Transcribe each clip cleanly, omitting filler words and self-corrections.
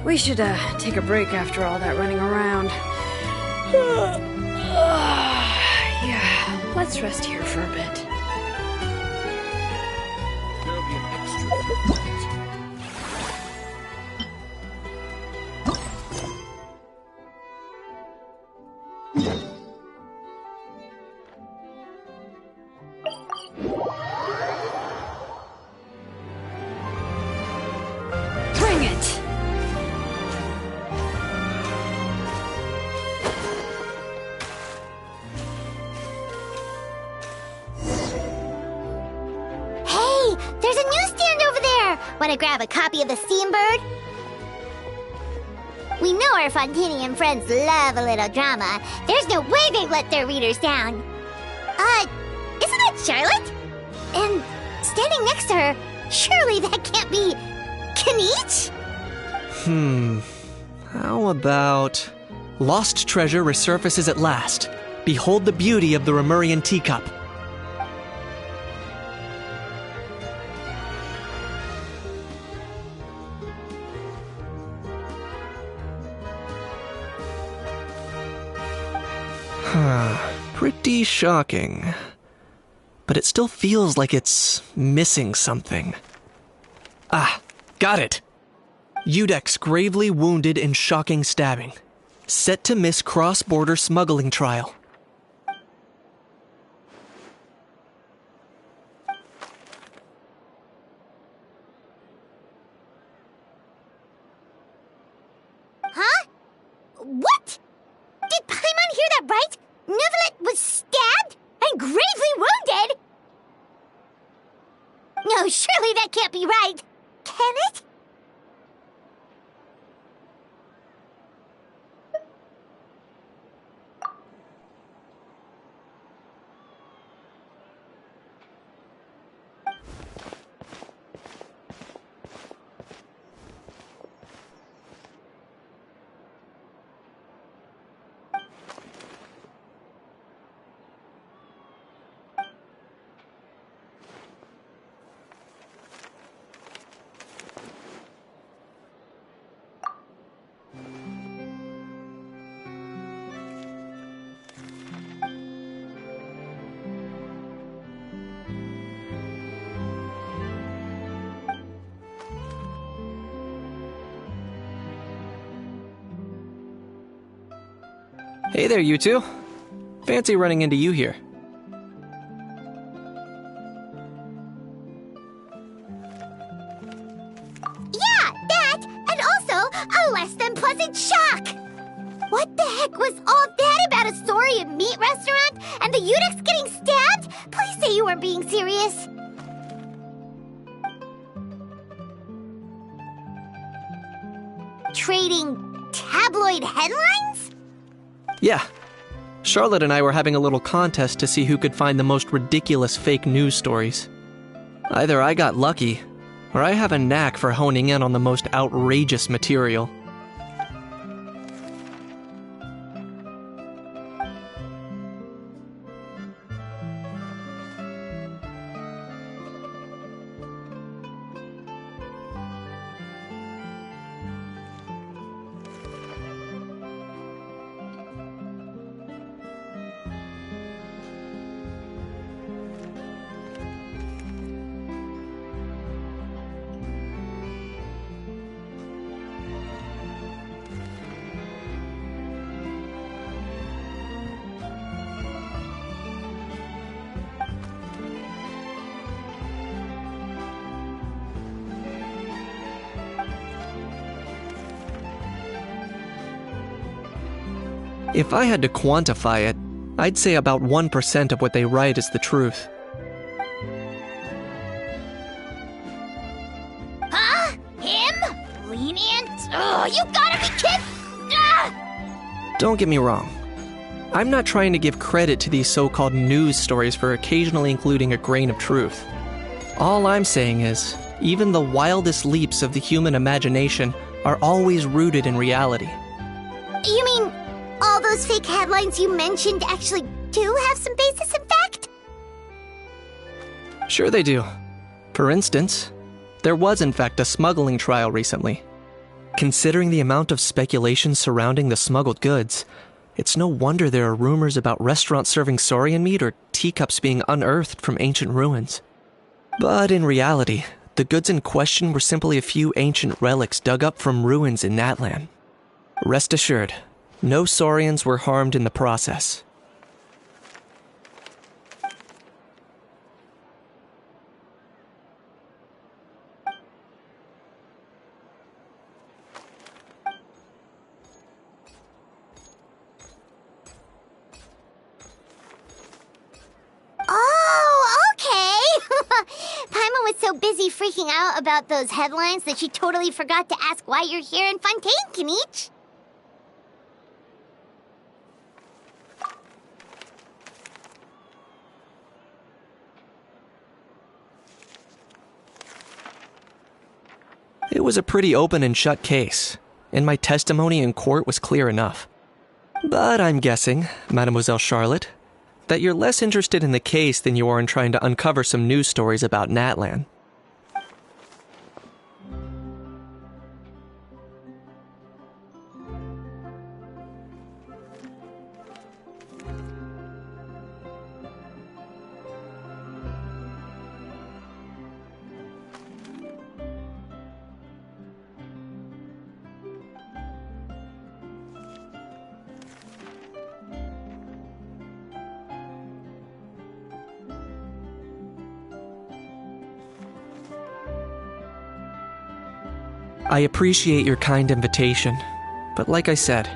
We should, take a break after all that running around. Yeah, let's rest here for a bit. There'll be an extra. Bring it! Hey, there's a newsstand over there! Wanna grab a copy of the Steambird? We know our Fontanian friends love a little drama. There's no way they'd let their readers down. Isn't that Charlotte? And standing next to her, surely that can't be Kaniche? How about... Lost treasure resurfaces at last. Behold the beauty of the Remurian teacup. Pretty shocking. But it still feels like it's missing something. Ah, got it! Udex gravely wounded in shocking stabbing. Set to miss cross-border smuggling trial. Huh? What? Did Paimon hear that right? Neuvillette was stabbed and gravely wounded? No, surely that can't be right. Can it? Hey there, you two. Fancy running into you here. Yeah, that, and also a less than pleasant shock. What the heck was all that about a story of meat restaurant and the Udex getting stabbed? Please say you weren't being serious. Trading tabloid headlines? Yeah. Charlotte and I were having a little contest to see who could find the most ridiculous fake news stories. Either I got lucky, or I have a knack for honing in on the most outrageous material. If I had to quantify it, I'd say about 1% of what they write is the truth. Huh? Him? Lenient? Oh, you gotta be kidding! Ah! Don't get me wrong. I'm not trying to give credit to these so-called news stories for occasionally including a grain of truth. All I'm saying is, even the wildest leaps of the human imagination are always rooted in reality. You mean all those fake headlines you mentioned actually do have some basis in fact? Sure they do. For instance, there was in fact a smuggling trial recently. Considering the amount of speculation surrounding the smuggled goods, it's no wonder there are rumors about restaurants serving saurian meat or teacups being unearthed from ancient ruins. But in reality, the goods in question were simply a few ancient relics dug up from ruins in Natlan. Rest assured, no saurians were harmed in the process. Oh, okay! Paimon was so busy freaking out about those headlines that she totally forgot to ask why you're here in Fontaine, Kenichi. It was a pretty open and shut case, and my testimony in court was clear enough. But I'm guessing, Mademoiselle Charlotte, that you're less interested in the case than you are in trying to uncover some news stories about Natlan. I appreciate your kind invitation, but like I said,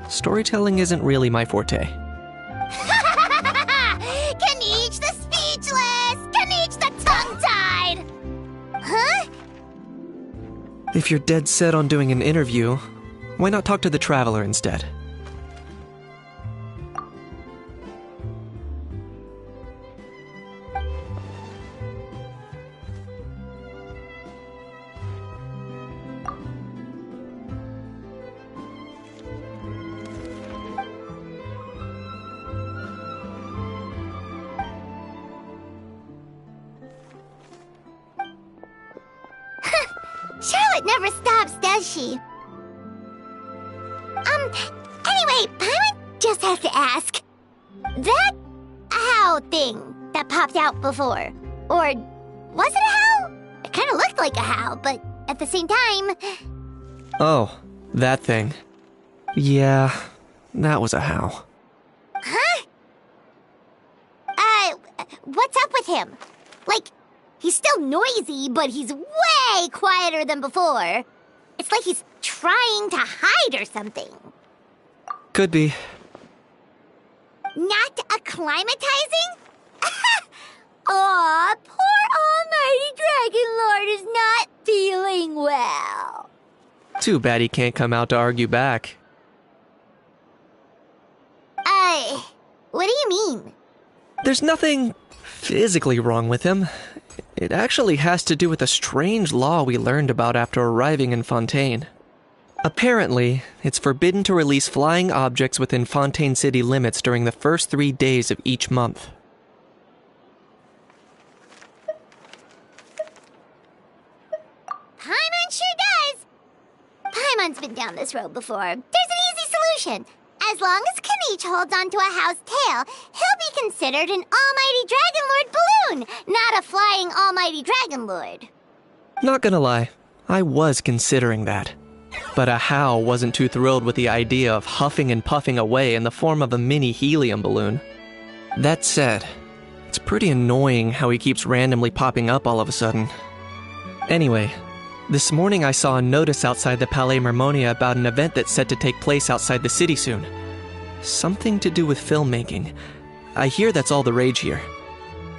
storytelling isn't really my forte. Kenichi the speechless! Kenichi the tongue-tied! Huh? If you're dead set on doing an interview, why not talk to the Traveler instead? Charlotte never stops, does she? Anyway, Paimon just has to ask. That how thing that popped out before, or was it a how? It kind of looked like a how, but at the same time... Oh, that thing. Yeah, that was a how. Huh? What's up with him? Like, he's still noisy, but he's way quieter than before. It's like he's trying to hide or something. Could be. Not acclimatizing? Aw, poor Almighty Dragon Lord is not feeling well. Too bad he can't come out to argue back. What do you mean? There's nothing physically wrong with him. It actually has to do with a strange law we learned about after arriving in Fontaine. Apparently, it's forbidden to release flying objects within Fontaine city limits during the first 3 days of each month. Paimon sure does. Paimon's been down this road before. There's an easy solution. As long as Kenichi holds onto a how's tail, he'll be considered an Almighty Dragon Lord balloon, not a flying Almighty Dragon Lord. Not gonna lie, I was considering that. But a how wasn't too thrilled with the idea of huffing and puffing away in the form of a mini helium balloon. That said, it's pretty annoying how he keeps randomly popping up all of a sudden. Anyway, this morning I saw a notice outside the Palais Mermonia about an event that's set to take place outside the city soon. Something to do with filmmaking. I hear that's all the rage here.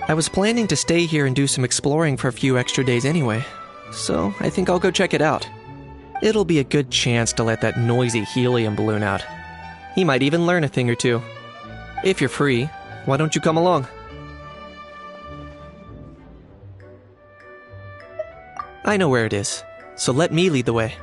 I was planning to stay here and do some exploring for a few extra days anyway, so I think I'll go check it out. It'll be a good chance to let that noisy helium balloon out. He might even learn a thing or two. If you're free, why don't you come along? I know where it is, so let me lead the way.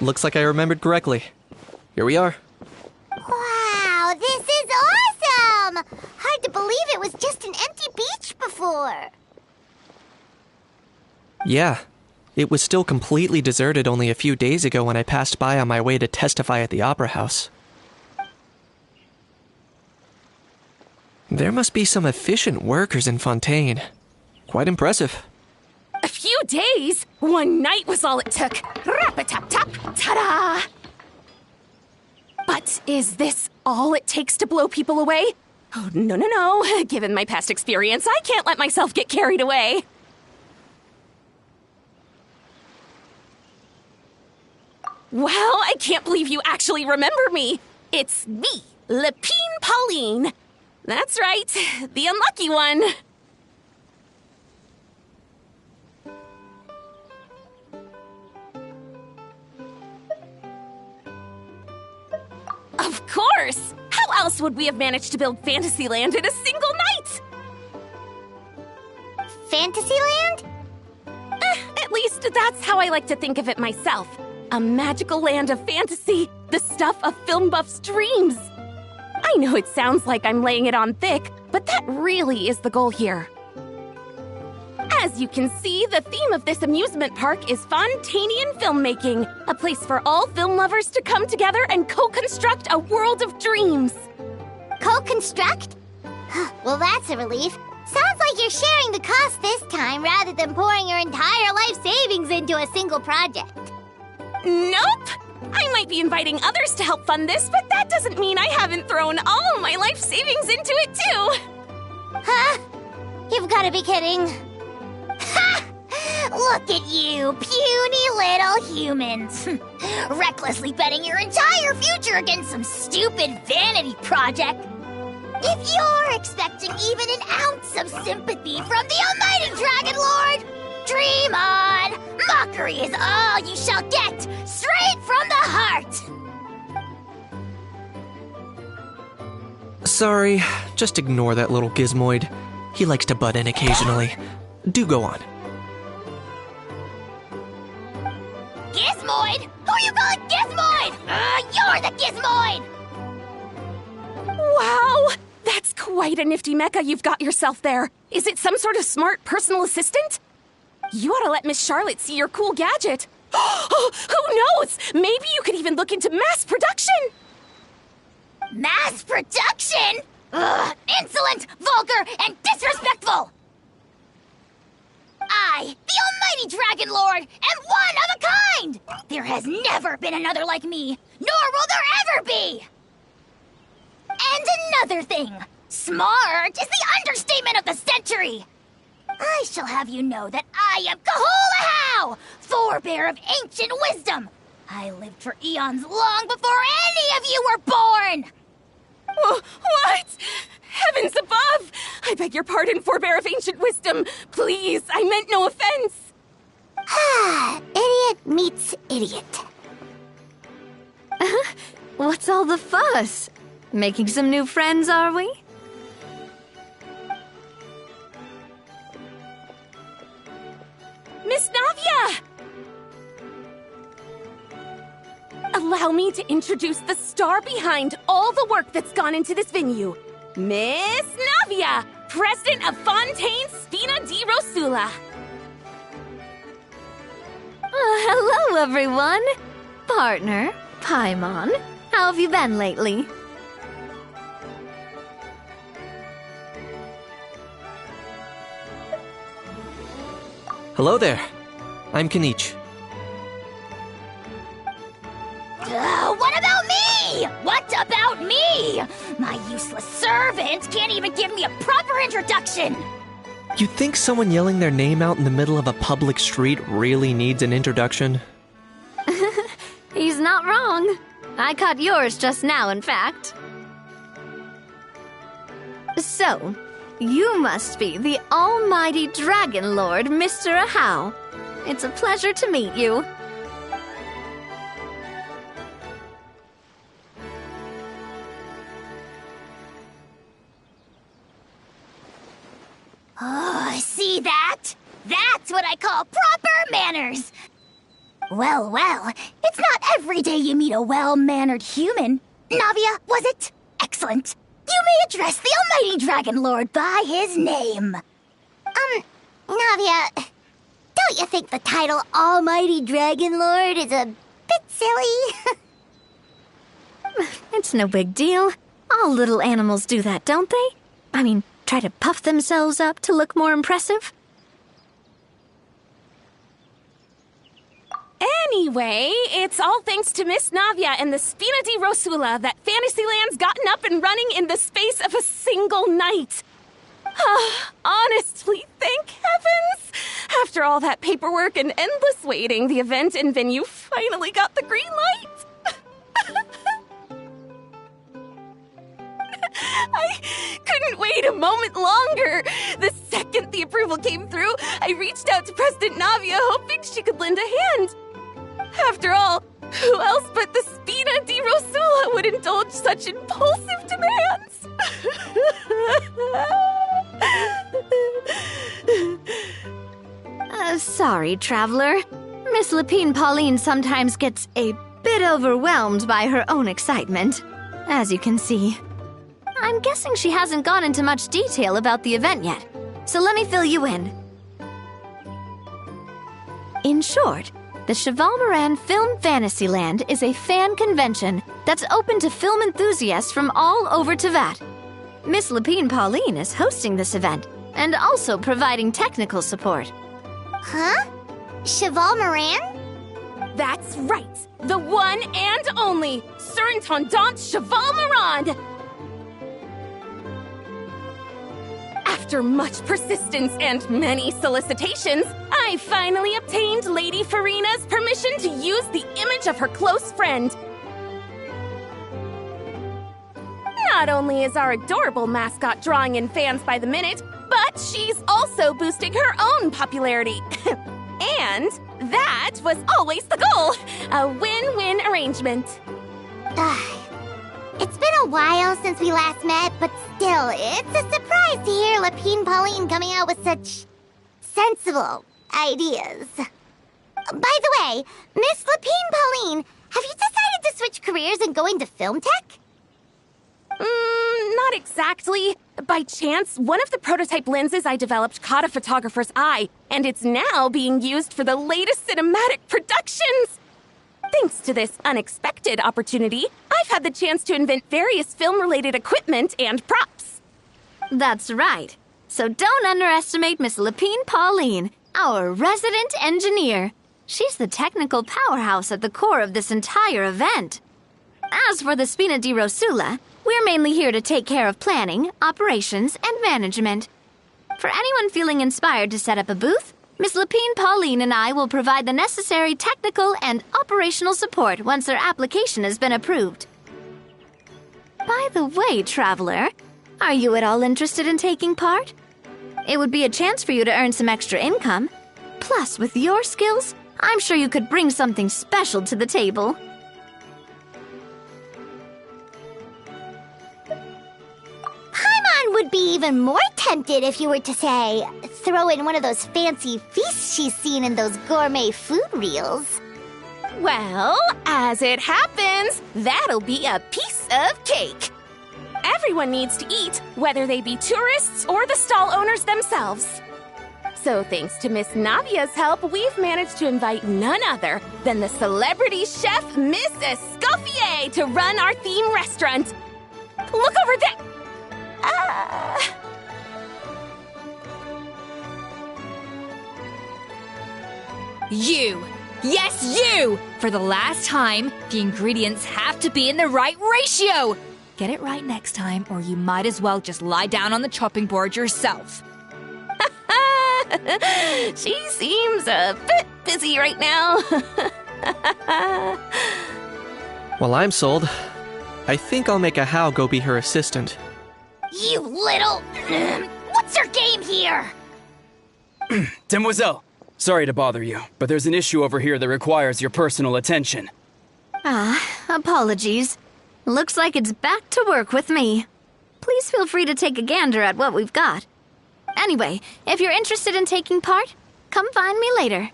Looks like I remembered correctly. Here we are. Wow, this is awesome! Hard to believe it was just an empty beach before. Yeah, it was still completely deserted only a few days ago when I passed by on my way to testify at the Opera House. There must be some efficient workers in Fontaine. Quite impressive. A few days? One night was all it took. Rap-a-tap-tap, ta-da! But is this all it takes to blow people away? Oh, no, no, no. Given my past experience, I can't let myself get carried away. Well, I can't believe you actually remember me. It's me, Lapine Pauline. That's right, the unlucky one. Of course! How else would we have managed to build Fantasyland in a single night? Fantasyland? At least that's how I like to think of it myself. A magical land of fantasy, the stuff of film buffs' dreams. I know it sounds like I'm laying it on thick, but that really is the goal here. As you can see, the theme of this amusement park is Fontainian filmmaking, a place for all film lovers to come together and co-construct a world of dreams. Co-construct? Well, that's a relief. Sounds like you're sharing the cost this time rather than pouring your entire life savings into a single project. Nope! I might be inviting others to help fund this, but that doesn't mean I haven't thrown all of my life savings into it too! Huh? You've got to be kidding. Ha! Look at you, puny little humans. Recklessly betting your entire future against some stupid vanity project. If you're expecting even an ounce of sympathy from the almighty Dragon Lord, dream on! Mockery is all you shall get, straight from the heart! Sorry, just ignore that little gizmoid. He likes to butt in occasionally. Do go on. Gizmoid? Who you calling Gizmoid? You're the Gizmoid! Wow! That's quite a nifty mecha you've got yourself there. Is it some sort of smart personal assistant? You ought to let Miss Charlotte see your cool gadget. Who knows? Maybe you could even look into mass production. Mass production? Ugh, insolent, vulgar, and disrespectful! I, the almighty Dragon Lord, am one of a kind! There has never been another like me, nor will there ever be! And another thing, smart is the understatement of the century! I shall have you know that I am Kahulahau, forebear of ancient wisdom! I lived for eons long before any of you were born! What? Heavens above! I beg your pardon, forebear of ancient wisdom. Please, I meant no offense. Idiot meets idiot. What's all the fuss? Making some new friends, are we? Miss Navia! Allow me to introduce the star behind all the work that's gone into this venue. Miss Navia, President of Fontaine Spina di Rosula. Hello, everyone. Partner, Paimon, how have you been lately? Hello there. I'm Kanich. What about me? What about me? My useless servant can't even give me a proper introduction. You think someone yelling their name out in the middle of a public street really needs an introduction? He's not wrong. I caught yours just now, in fact. So, you must be the almighty Dragon Lord, Mr. Ahau. It's a pleasure to meet you. Oh, see that? That's what I call proper manners. Well, it's not every day you meet a well-mannered human. Navia, was it? Excellent. You may address the almighty Dragon Lord by his name. Navia, don't you think the title Almighty Dragon Lord is a bit silly? It's no big deal. All little animals do that, don't they? I mean, try to puff themselves up to look more impressive. Anyway, it's all thanks to Miss Navia and the Spina di Rosula that Fantasyland's gotten up and running in the space of a single night. Honestly, thank heavens! After all that paperwork and endless waiting, the event and venue finally got the green light. I couldn't wait a moment longer. The second the approval came through, I reached out to President Navia, hoping she could lend a hand. After all, who else but the Spina di Rosula would indulge such impulsive demands? Sorry, Traveler. Miss Lapine Pauline sometimes gets a bit overwhelmed by her own excitement, as you can see. I'm guessing she hasn't gone into much detail about the event yet, so let me fill you in. In short, the Cheval Moran Film Fantasyland is a fan convention that's open to film enthusiasts from all over Teyvat. Miss Lapine Pauline is hosting this event and also providing technical support. Huh? Cheval Moran? That's right, the one and only Surintendant Cheval Moran! After much persistence and many solicitations, I finally obtained Lady Farina's permission to use the image of her close friend. Not only is our adorable mascot drawing in fans by the minute, but she's also boosting her own popularity. And that was always the goal, a win-win arrangement. It's been a while since we last met, but still, it's a surprise to hear Lapine Pauline coming out with such sensible ideas. By the way, Miss Lapine Pauline, have you decided to switch careers and go into film tech? Not exactly. By chance, one of the prototype lenses I developed caught a photographer's eye, and it's now being used for the latest cinematic productions. Thanks to this unexpected opportunity, I've had the chance to invent various film-related equipment and props. That's right. So don't underestimate Miss Lapine Pauline, our resident engineer. She's the technical powerhouse at the core of this entire event. As for the Spina di Rosula, we're mainly here to take care of planning, operations, and management. For anyone feeling inspired to set up a booth, Miss Lapine Pauline and I will provide the necessary technical and operational support once their application has been approved. By the way, Traveler, are you at all interested in taking part? It would be a chance for you to earn some extra income. Plus, with your skills, I'm sure you could bring something special to the table. Paimon would be even more tempted if you were to, say, throw in one of those fancy feasts she's seen in those gourmet food reels. Well, as it happens, that'll be a piece of cake. Everyone needs to eat, whether they be tourists or the stall owners themselves. So thanks to Miss Navia's help, we've managed to invite none other than the celebrity chef, Miss Escoffier, to run our theme restaurant. Look over there! You! Yes, you! For the last time, the ingredients have to be in the right ratio! Get it right next time, or you might as well just lie down on the chopping board yourself. She seems a bit busy right now. Well, I'm sold. I think I'll make a How go be her assistant. You little... What's your game here? Demoiselle, sorry to bother you, but there's an issue over here that requires your personal attention. Apologies. Looks like it's back to work with me. Please feel free to take a gander at what we've got. Anyway, if you're interested in taking part, come find me later.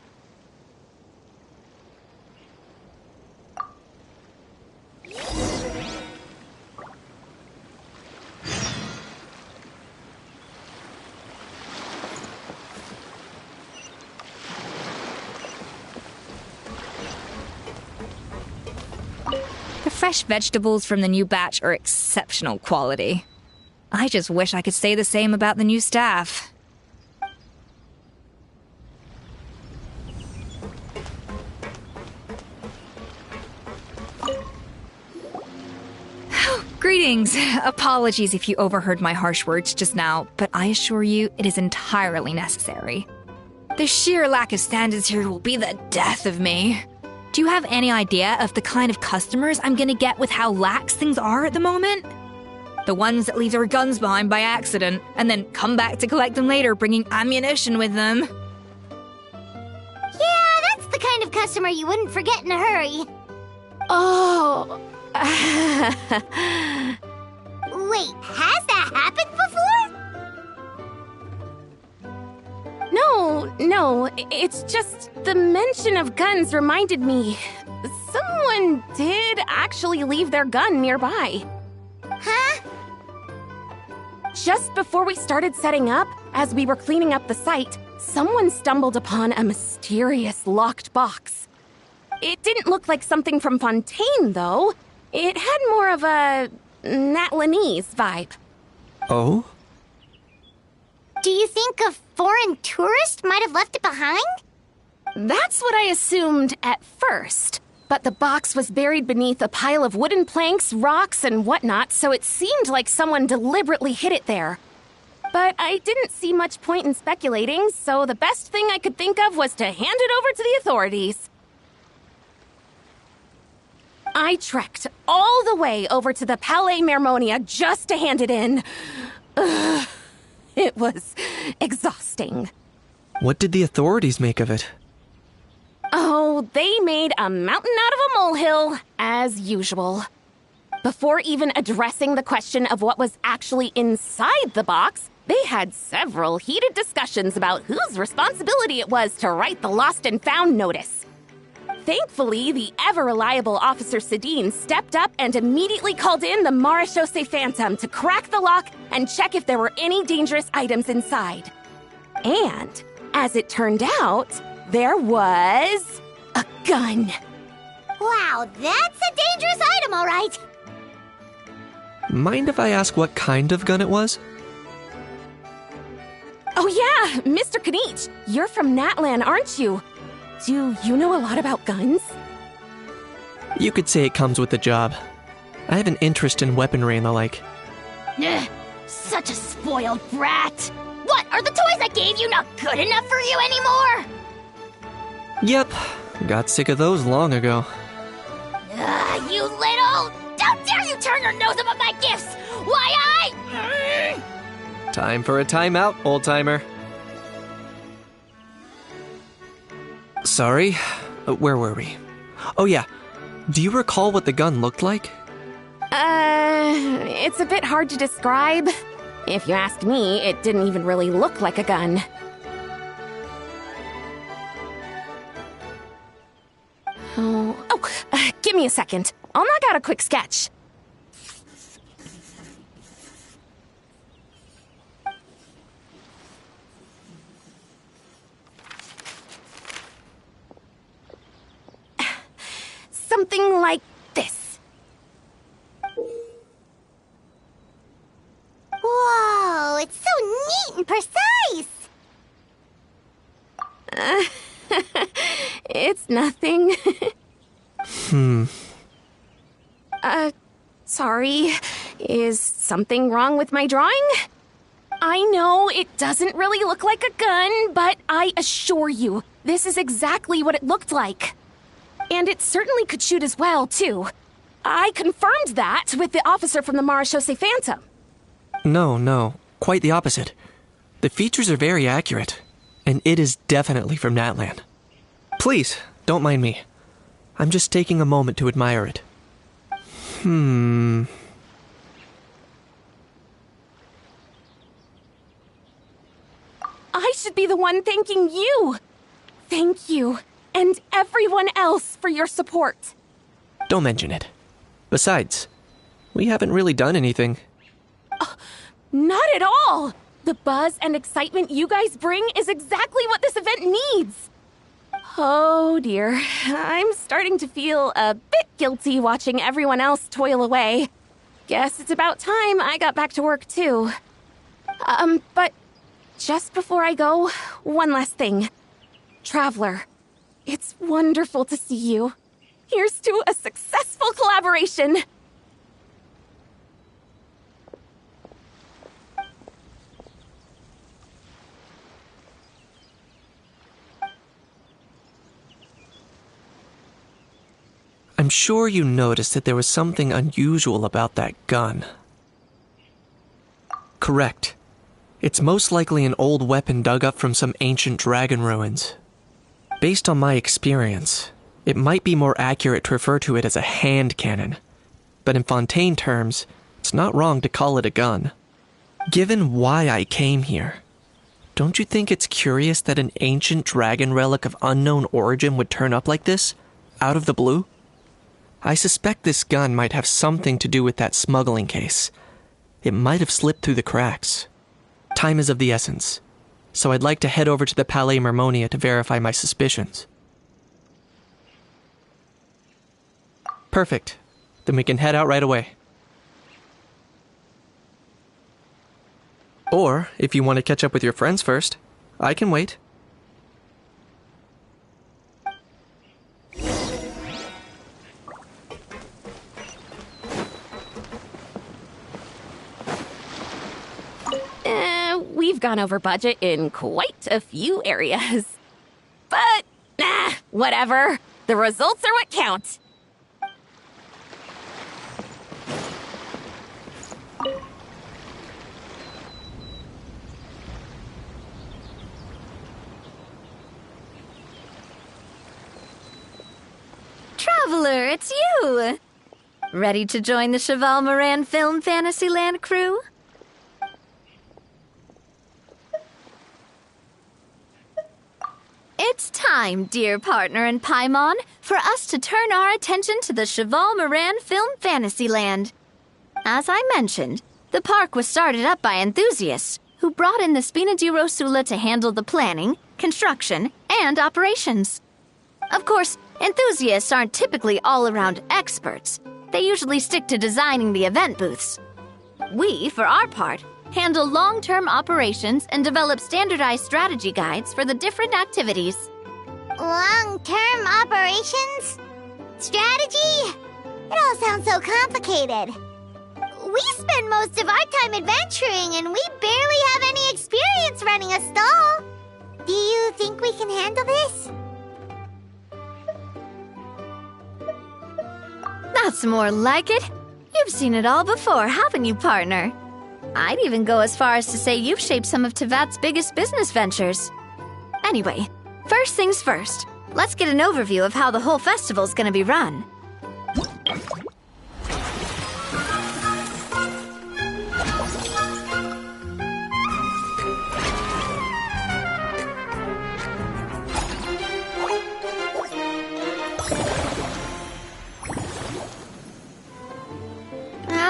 The fresh vegetables from the new batch are exceptional quality. I just wish I could say the same about the new staff. Greetings. Apologies if you overheard my harsh words just now, but I assure you it is entirely necessary. The sheer lack of standards here will be the death of me. Do you have any idea of the kind of customers I'm gonna get with how lax things are at the moment? The ones that leave their guns behind by accident and then come back to collect them later bringing ammunition with them. Yeah, that's the kind of customer you wouldn't forget in a hurry. Oh. Wait, has that happened before? No, it's just the mention of guns reminded me. Someone did actually leave their gun nearby. Huh? Just before we started setting up, as we were cleaning up the site, someone stumbled upon a mysterious locked box. It didn't look like something from Fontaine, though. It had more of a Natlanese vibe. Oh? Do you think a foreign tourist might have left it behind? That's what I assumed at first. But the box was buried beneath a pile of wooden planks, rocks, and whatnot, so it seemed like someone deliberately hid it there. But I didn't see much point in speculating, so the best thing I could think of was to hand it over to the authorities. I trekked all the way over to the Palais Mermonia just to hand it in. Ugh, it was exhausting. What did the authorities make of it? Oh, they made a mountain out of a molehill, as usual. Before even addressing the question of what was actually inside the box, they had several heated discussions about whose responsibility it was to write the lost and found notice. Thankfully, the ever-reliable Officer Sedine stepped up and immediately called in the Marechaussee Phantom to crack the lock and check if there were any dangerous items inside. And, as it turned out, there was a gun. Wow, that's a dangerous item, all right. Mind if I ask what kind of gun it was? Oh yeah, Mr. Kanich, you're from Natlan, aren't you? Do you know a lot about guns? You could say it comes with the job. I have an interest in weaponry and the like. Ugh, such a spoiled brat. What, are the toys I gave you not good enough for you anymore? Yep, got sick of those long ago. You little... How dare you turn your nose up at my gifts? Why, Time for a timeout, old-timer. Sorry, where were we? Oh yeah, do you recall what the gun looked like? It's a bit hard to describe. If you ask me, it didn't even really look like a gun. Give me a second. I'll knock out a quick sketch. Something like this. Whoa, it's so neat and precise! It's nothing. Sorry. Is something wrong with my drawing? I know it doesn't really look like a gun, but I assure you, this is exactly what it looked like. And it certainly could shoot as well, too. I confirmed that with the officer from the Marechaussee Phantom. No, quite the opposite. The features are very accurate, and it is definitely from Natlan. Please, don't mind me. I'm just taking a moment to admire it. I should be the one thanking you. Thank you, and everyone else for your support. Don't mention it. Besides, we haven't really done anything. Not at all! The buzz and excitement you guys bring is exactly what this event needs. Oh dear, I'm starting to feel a bit guilty watching everyone else toil away. Guess it's about time I got back to work too. But just before I go, one last thing. Traveler, it's wonderful to see you. Here's to a successful collaboration! I'm sure you noticed that there was something unusual about that gun. Correct. It's most likely an old weapon dug up from some ancient dragon ruins. Based on my experience, it might be more accurate to refer to it as a hand cannon. But in Fontaine terms, it's not wrong to call it a gun. Given why I came here, don't you think it's curious that an ancient dragon relic of unknown origin would turn up like this, out of the blue? I suspect this gun might have something to do with that smuggling case. It might have slipped through the cracks. Time is of the essence, so I'd like to head over to the Palais Mermonia to verify my suspicions. Perfect. Then we can head out right away. Or, if you want to catch up with your friends first, I can wait. We've gone over budget in quite a few areas. But, whatever. The results are what count. Traveler, it's you! Ready to join the Cheval Moran Film Fantasyland crew? It's time, dear partner in Paimon, for us to turn our attention to the Cheval Moran Film Fantasyland. As I mentioned, the park was started up by enthusiasts who brought in the Spina di Rosula to handle the planning, construction, and operations. Of course, enthusiasts aren't typically all-around experts. They usually stick to designing the event booths. We, for our part, handle long-term operations and develop standardized strategy guides for the different activities. Long-term operations? Strategy? It all sounds so complicated. We spend most of our time adventuring and we barely have any experience running a stall. Do you think we can handle this? That's more like it. You've seen it all before, haven't you, partner? I'd even go as far as to say you've shaped some of Tevat's biggest business ventures. Anyway, first things first. Let's get an overview of how the whole festival's gonna be run.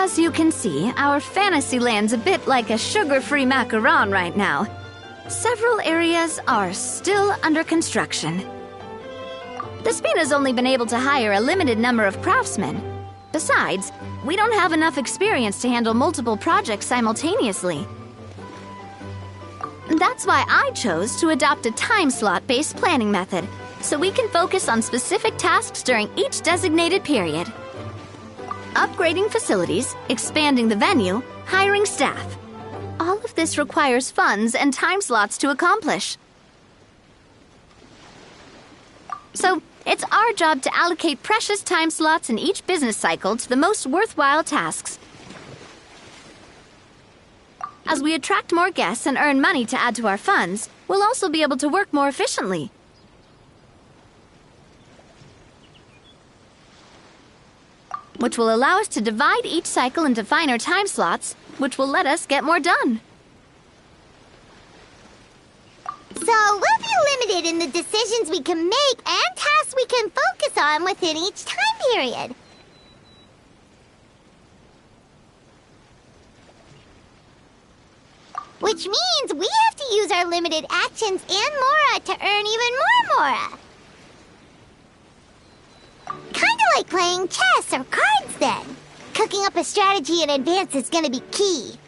As you can see, our fantasy land's a bit like a sugar-free macaron right now. Several areas are still under construction. The Spina's only been able to hire a limited number of craftsmen. Besides, we don't have enough experience to handle multiple projects simultaneously. That's why I chose to adopt a time slot-based planning method, so we can focus on specific tasks during each designated period. Upgrading facilities, expanding the venue, hiring staff. All of this requires funds and time slots to accomplish. So, it's our job to allocate precious time slots in each business cycle to the most worthwhile tasks. As we attract more guests and earn money to add to our funds, we'll also be able to work more efficiently. Which will allow us to divide each cycle into finer time slots, which will let us get more done. So we'll be limited in the decisions we can make and tasks we can focus on within each time period. Which means we have to use our limited actions and Mora to earn even more Mora. Kinda like playing chess or cards then. Cooking up a strategy in advance is gonna be key.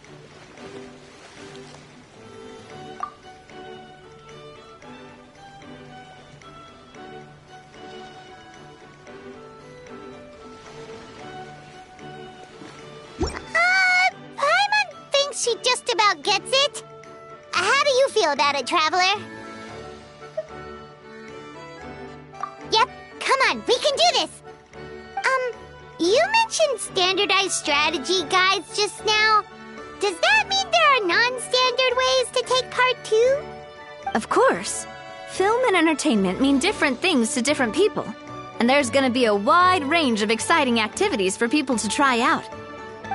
Paimon thinks she just about gets it. How do you feel about it, Traveler? Yep, come on, we can do this! You mentioned standardized strategy guides just now. Does that mean there are non-standard ways to take part too? Of course. Film and entertainment mean different things to different people. And there's gonna be a wide range of exciting activities for people to try out.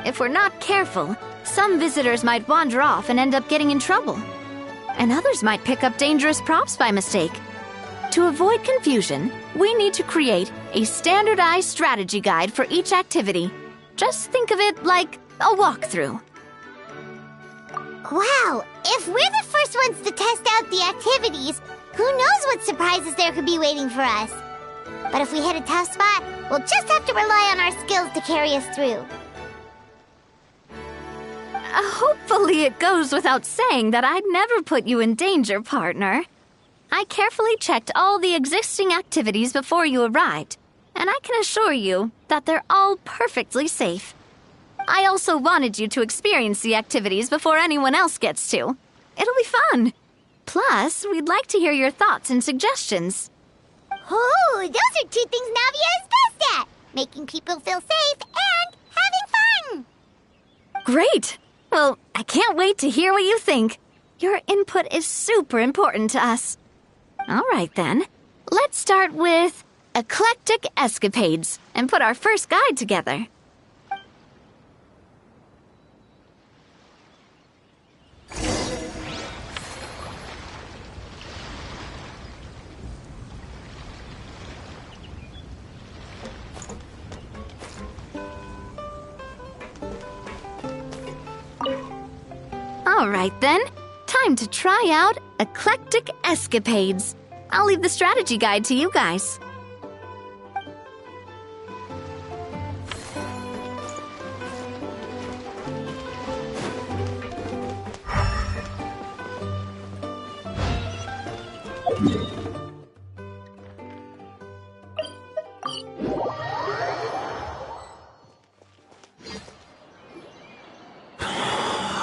If we're not careful, some visitors might wander off and end up getting in trouble. And others might pick up dangerous props by mistake. To avoid confusion, we need to create a standardized strategy guide for each activity. Just think of it like a walkthrough. Wow, if we're the first ones to test out the activities, who knows what surprises there could be waiting for us. But if we hit a tough spot, we'll just have to rely on our skills to carry us through. Hopefully it goes without saying that I'd never put you in danger, partner. I carefully checked all the existing activities before you arrived, and I can assure you that they're all perfectly safe. I also wanted you to experience the activities before anyone else gets to. It'll be fun. Plus, we'd like to hear your thoughts and suggestions. Oh, those are two things Navia is best at! Making people feel safe and having fun! Great! Well, I can't wait to hear what you think. Your input is super important to us. All right, then. Let's start with eclectic escapades and put our first guide together. All right, then. Time to try out eclectic escapades. I'll leave the strategy guide to you guys.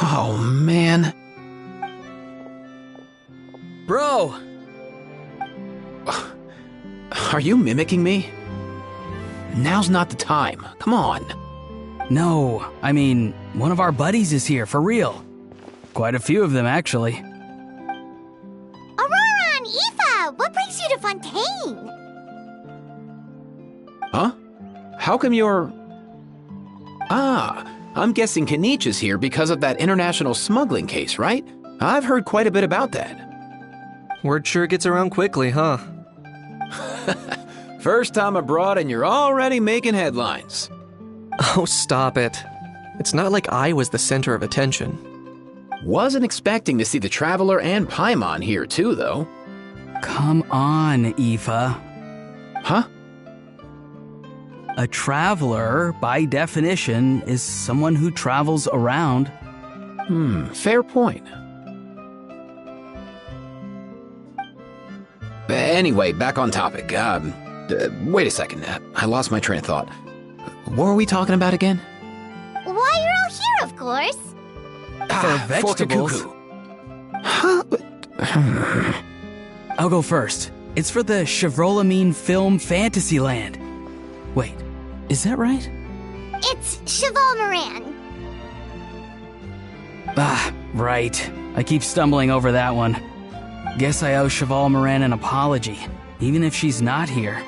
Oh, man. Bro! Are you mimicking me? Now's not the time. Come on. No, I mean, one of our buddies is here, for real. Quite a few of them, actually. Aurora and Aoife, what brings you to Fontaine? Huh? How come you're... I'm guessing Kanich is here because of that international smuggling case, right? I've heard quite a bit about that. Word sure gets around quickly, huh? First time abroad and you're already making headlines. Oh, stop it. It's not like I was the center of attention. Wasn't expecting to see the Traveler and Paimon here too, though. Come on, Aoife. Huh? A traveler, by definition, is someone who travels around. Fair point. Anyway, back on topic. Wait a second. I lost my train of thought. What were we talking about again? Why, you're all here, of course. For vegetables. For Huh? I'll go first. It's for the Chevrolamine Film Fantasyland. Wait, is that right? It's Cheval Moran. Right. I keep stumbling over that one. Guess I owe Cheval Moran an apology, even if she's not here.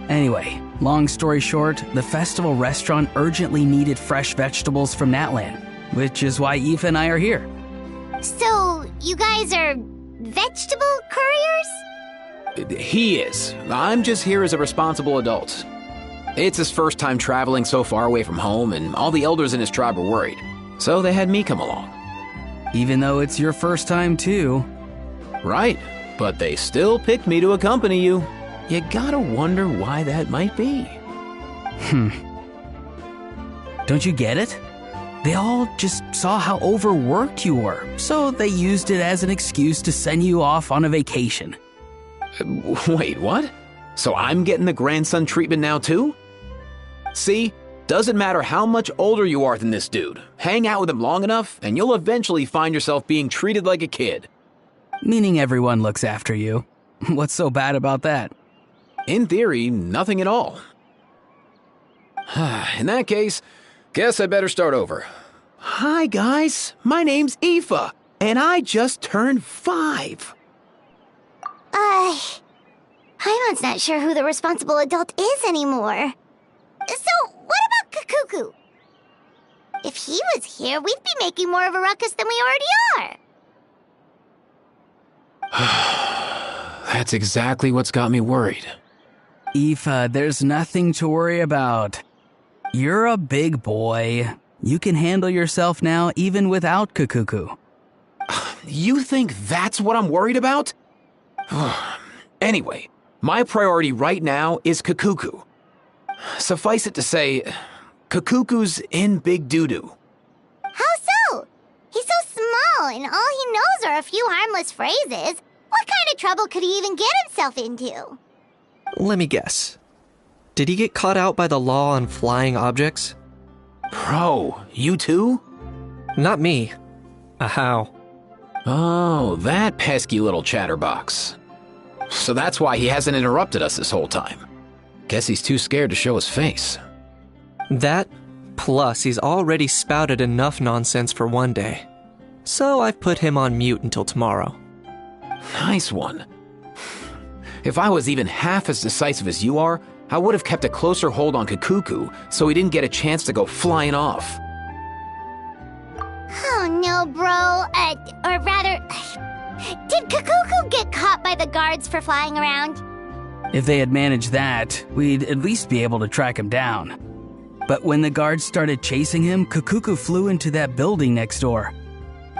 Anyway, long story short, the festival restaurant urgently needed fresh vegetables from Natland, which is why Aoife and I are here. So, you guys are vegetable couriers? He is. I'm just here as a responsible adult. It's his first time traveling so far away from home, and all the elders in his tribe were worried. So they had me come along. Even though it's your first time too. Right, but they still picked me to accompany you. You gotta wonder why that might be. Don't you get it? They all just saw how overworked you were, so they used it as an excuse to send you off on a vacation. Wait, what? So I'm getting the grandson treatment now too? See? Doesn't matter how much older you are than this dude. Hang out with him long enough, and you'll eventually find yourself being treated like a kid. Meaning everyone looks after you. What's so bad about that? In theory, nothing at all. In that case, guess I better start over. Hi guys, my name's Aoife, and I just turned 5. Paimon's not sure who the responsible adult is anymore. So, what about Kakuku? If he was here, we'd be making more of a ruckus than we already are. That's exactly what's got me worried. Aoife, there's nothing to worry about. You're a big boy. You can handle yourself now even without Kakuku. You think that's what I'm worried about? Anyway, my priority right now is Kakuku. Suffice it to say, Kakuku's in big doo-doo. How so? He's so small, and all he knows are a few harmless phrases. What kind of trouble could he even get himself into? Let me guess. Did he get caught out by the law on flying objects? Bro, you too? Not me. How? Oh, that pesky little chatterbox. So that's why he hasn't interrupted us this whole time. Guess he's too scared to show his face. That, plus he's already spouted enough nonsense for one day. So I've put him on mute until tomorrow. Nice one. If I was even half as decisive as you are, I would have kept a closer hold on Kakuku so he didn't get a chance to go flying off. Oh no, bro. Or rather, did Kakuku get caught by the guards for flying around? If they had managed that, we'd at least be able to track him down. But when the guards started chasing him, Kakuku flew into that building next door.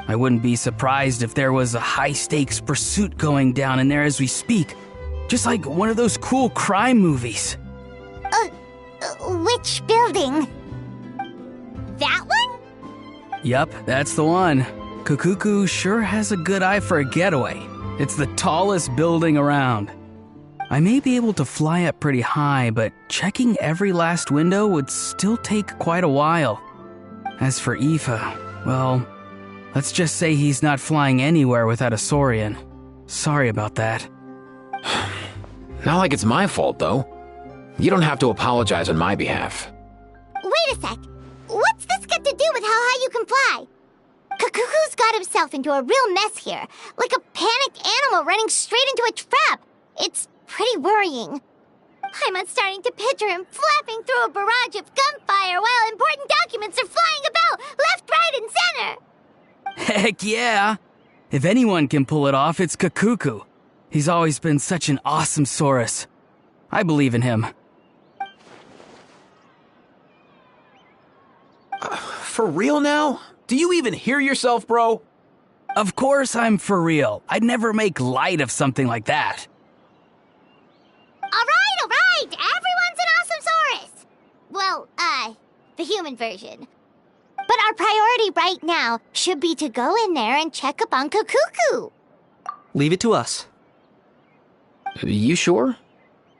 I wouldn't be surprised if there was a high-stakes pursuit going down in there as we speak. Just like one of those cool crime movies. Which building? That one? Yup, that's the one. Kakuku sure has a good eye for a getaway. It's the tallest building around. I may be able to fly up pretty high, but checking every last window would still take quite a while. As for Aoife, well, let's just say he's not flying anywhere without a Saurian. Sorry about that. Not like it's my fault, though. You don't have to apologize on my behalf. Wait a sec. What's this got to do with how high you can fly? Kakuku's got himself into a real mess here, like a panicked animal running straight into a trap. It's pretty worrying. I'm starting to picture him flapping through a barrage of gunfire while important documents are flying about left, right, and center. Heck yeah! If anyone can pull it off, it's Kakuku. He's always been such an awesome Saurus. I believe in him. For real now? Do you even hear yourself, bro? Of course I'm for real. I'd never make light of something like that. All right. Everyone's an awesome-saurus. Well, the human version. But our priority right now should be to go in there and check up on Kukuku. Leave it to us. You sure?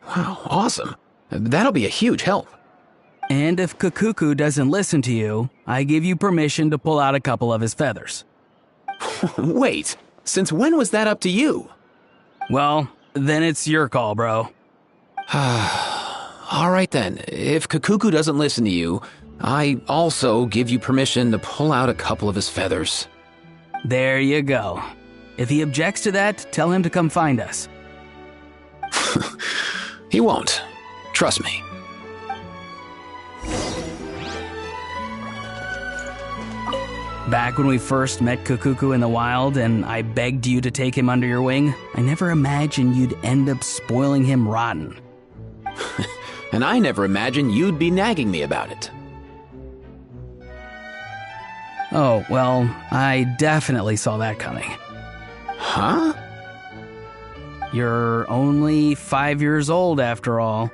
Wow, awesome. That'll be a huge help. And if Kukuku doesn't listen to you, I give you permission to pull out a couple of his feathers. Wait, since when was that up to you? Well, then it's your call, bro. All right then, if Kukuku doesn't listen to you, I also give you permission to pull out a couple of his feathers. There you go. If he objects to that, tell him to come find us. He won't. Trust me. Back when we first met Kukuku in the wild and I begged you to take him under your wing, I never imagined you'd end up spoiling him rotten. And I never imagined you'd be nagging me about it. Oh, well, I definitely saw that coming. Huh? You're only 5 years old after all.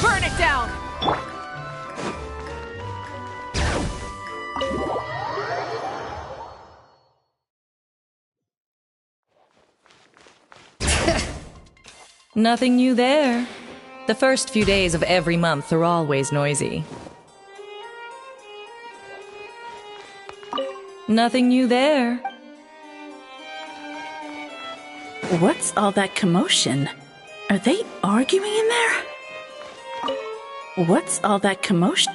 Burn it down! Nothing new there. The first few days of every month are always noisy. Nothing new there. What's all that commotion? Are they arguing in there? What's all that commotion?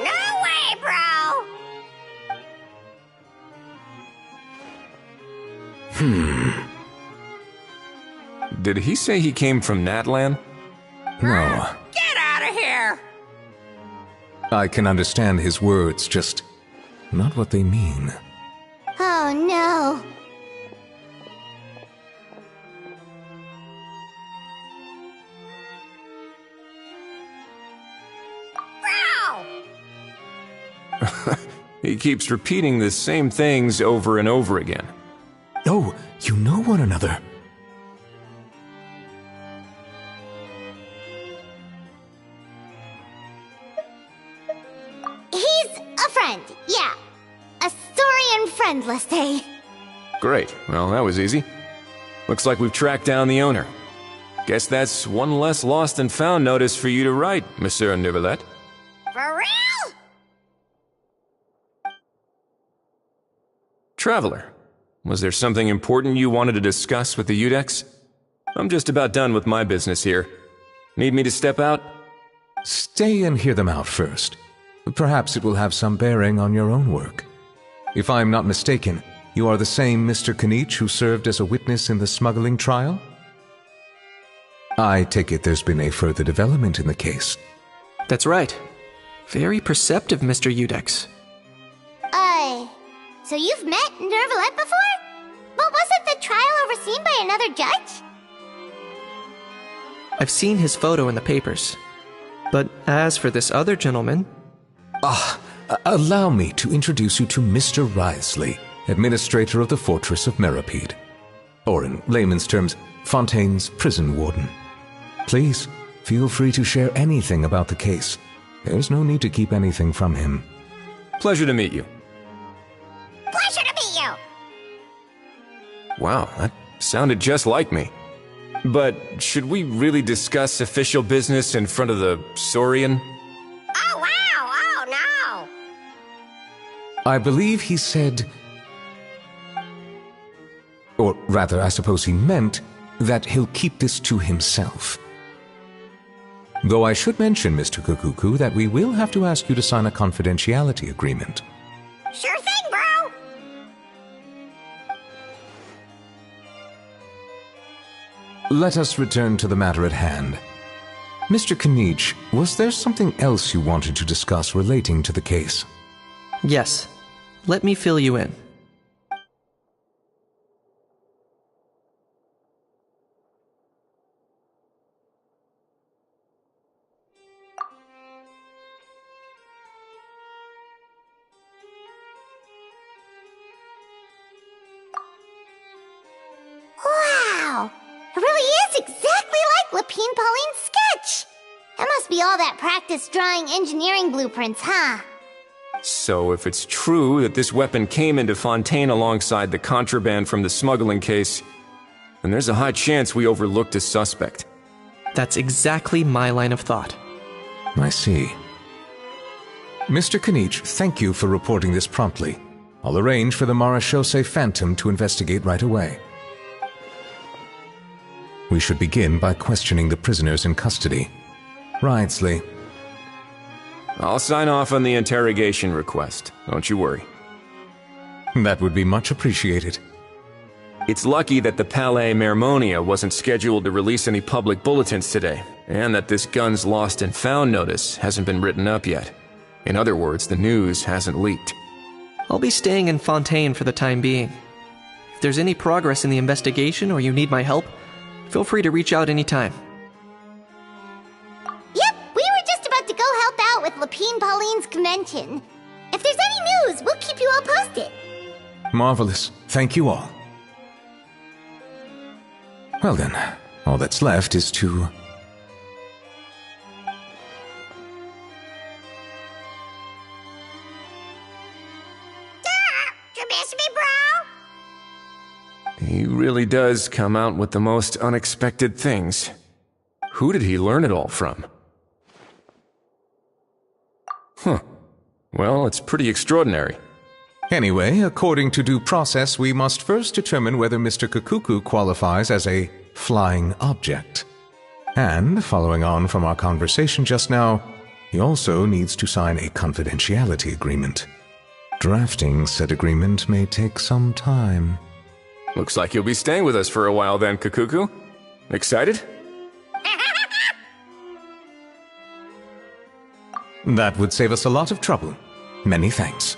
No way, bro! Did he say he came from Natlan? No. Get out of here! I can understand his words, just not what they mean. Oh no. Bro! He keeps repeating the same things over and over again. Oh, you know one another. He's a friend, yeah. A Saurian friend, let's say. Great. Well, that was easy. Looks like we've tracked down the owner. Guess that's one less lost and found notice for you to write, Monsieur Neuvillette. For real? Traveler, was there something important you wanted to discuss with the Udex? I'm just about done with my business here. Need me to step out? Stay and hear them out first. Perhaps it will have some bearing on your own work. If I'm not mistaken, you are the same Mr. Kanich who served as a witness in the smuggling trial? I take it there's been a further development in the case. That's right. Very perceptive, Mr. Udex. So you've met Neuvillette before? But wasn't the trial overseen by another judge? I've seen his photo in the papers. But as for this other gentleman... Allow me to introduce you to Mr. Risley, administrator of the Fortress of Meripede. Or in layman's terms, Fontaine's prison warden. Please, feel free to share anything about the case. There's no need to keep anything from him. Pleasure to meet you. Pleasure to meet you! Wow, that sounded just like me. But should we really discuss official business in front of the Saurian? Oh, wow! Oh, no! I believe he said... Or rather, I suppose he meant that he'll keep this to himself. Though I should mention, Mr. Kukuku, that we will have to ask you to sign a confidentiality agreement. Sure thing, bro! let us return to the matter at hand. Mr. Kanich, was there something else you wanted to discuss relating to the case? Yes. Let me fill you in. Wow! It really is exactly like Lapine Pauline's sketch! That must be all that practice drawing engineering blueprints, huh? So if it's true that this weapon came into Fontaine alongside the contraband from the smuggling case, then there's a high chance we overlooked a suspect. That's exactly my line of thought. I see. Mr. Kanich, thank you for reporting this promptly. I'll arrange for the Marechaussee Phantom to investigate right away. We should begin by questioning the prisoners in custody. Wriothesley. I'll sign off on the interrogation request, don't you worry. That would be much appreciated. It's lucky that the Palais Mermonia wasn't scheduled to release any public bulletins today, and that this guns lost and found notice hasn't been written up yet. In other words, the news hasn't leaked. I'll be staying in Fontaine for the time being. If there's any progress in the investigation or you need my help, feel free to reach out anytime. Yep, we were just about to go help out with Lapine Pauline's convention. If there's any news, we'll keep you all posted. Marvelous. Thank you all. Well then, all that's left is to... You miss me, bro? He really does come out with the most unexpected things. Who did he learn it all from? Huh. Well, it's pretty extraordinary. Anyway, according to due process, we must first determine whether Mr. Kakuku qualifies as a flying object. And, following on from our conversation just now, he also needs to sign a confidentiality agreement. Drafting said agreement may take some time. Looks like you'll be staying with us for a while then, Kakuku. Excited? That would save us a lot of trouble. Many thanks.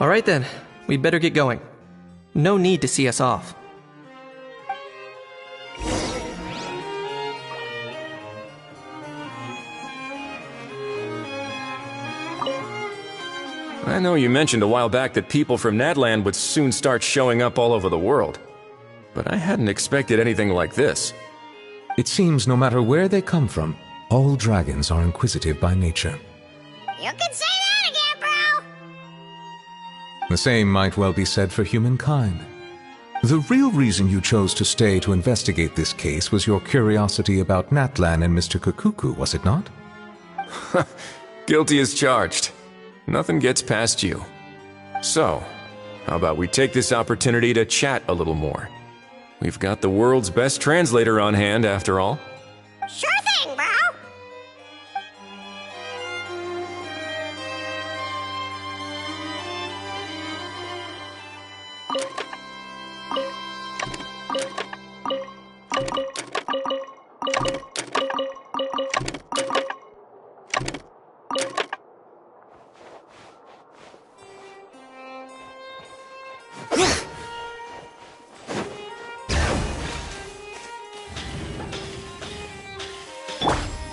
All right then, we'd better get going. No need to see us off. I know you mentioned a while back that people from Nadland would soon start showing up all over the world, but I hadn't expected anything like this. It seems no matter where they come from, all dragons are inquisitive by nature. You can say that again, bro! The same might well be said for humankind. The real reason you chose to stay to investigate this case was your curiosity about Natlan and Mr. Kakuku, was it not? Guilty as charged. Nothing gets past you. So, how about we take this opportunity to chat a little more? We've got the world's best translator on hand, after all. Sure thing, bro!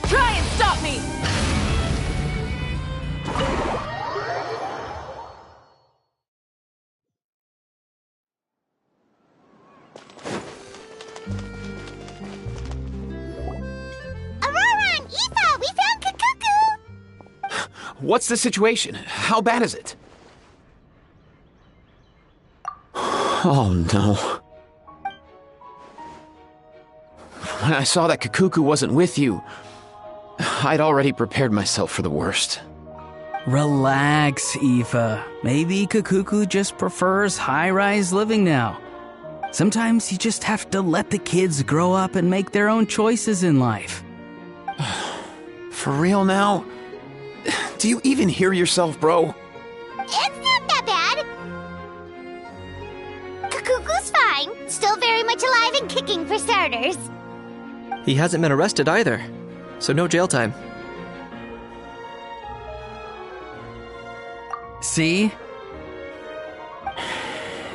Try and stop me! Aurora and Aoife, we found Kakuku! What's the situation? How bad is it? Oh no. When I saw that Kakuku wasn't with you, I'd already prepared myself for the worst. Relax, Aoife. Maybe Kakuku just prefers high-rise living now. Sometimes you just have to let the kids grow up and make their own choices in life. For real now? Do you even hear yourself, bro? It's not that bad. Kakuku's fine. much alive and kicking for starters. He hasn't been arrested either, so no jail time. See?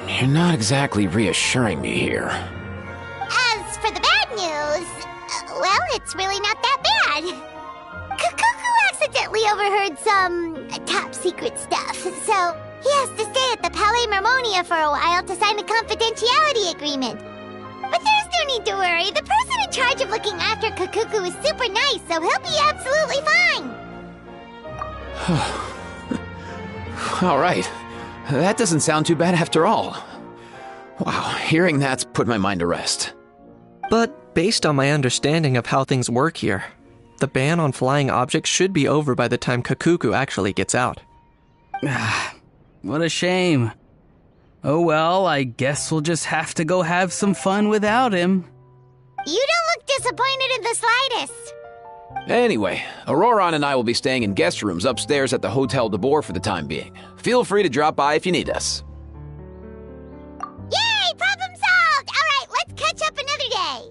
You're not exactly reassuring me here. As for the bad news, well, it's really not that bad. Kukuku accidentally overheard some top secret stuff, so he has to stay at the Palais Mermonia for a while to sign a confidentiality agreement. But there's no need to worry. The person in charge of looking after Kukuku is super nice, so he'll be absolutely fine. All right. That doesn't sound too bad after all. Wow, hearing that's put my mind to rest. But based on my understanding of how things work here, the ban on flying objects should be over by the time Kukuku actually gets out. What a shame. Oh well, I guess we'll just have to go have some fun without him. You don't look disappointed in the slightest. Anyway, Auroron and I will be staying in guest rooms upstairs at the Hotel de Boer for the time being. Feel free to drop by if you need us. Yay! Problem solved! All right, let's catch up another day.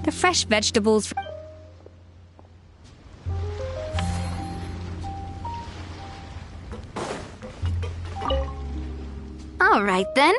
The fresh vegetables. All right, then.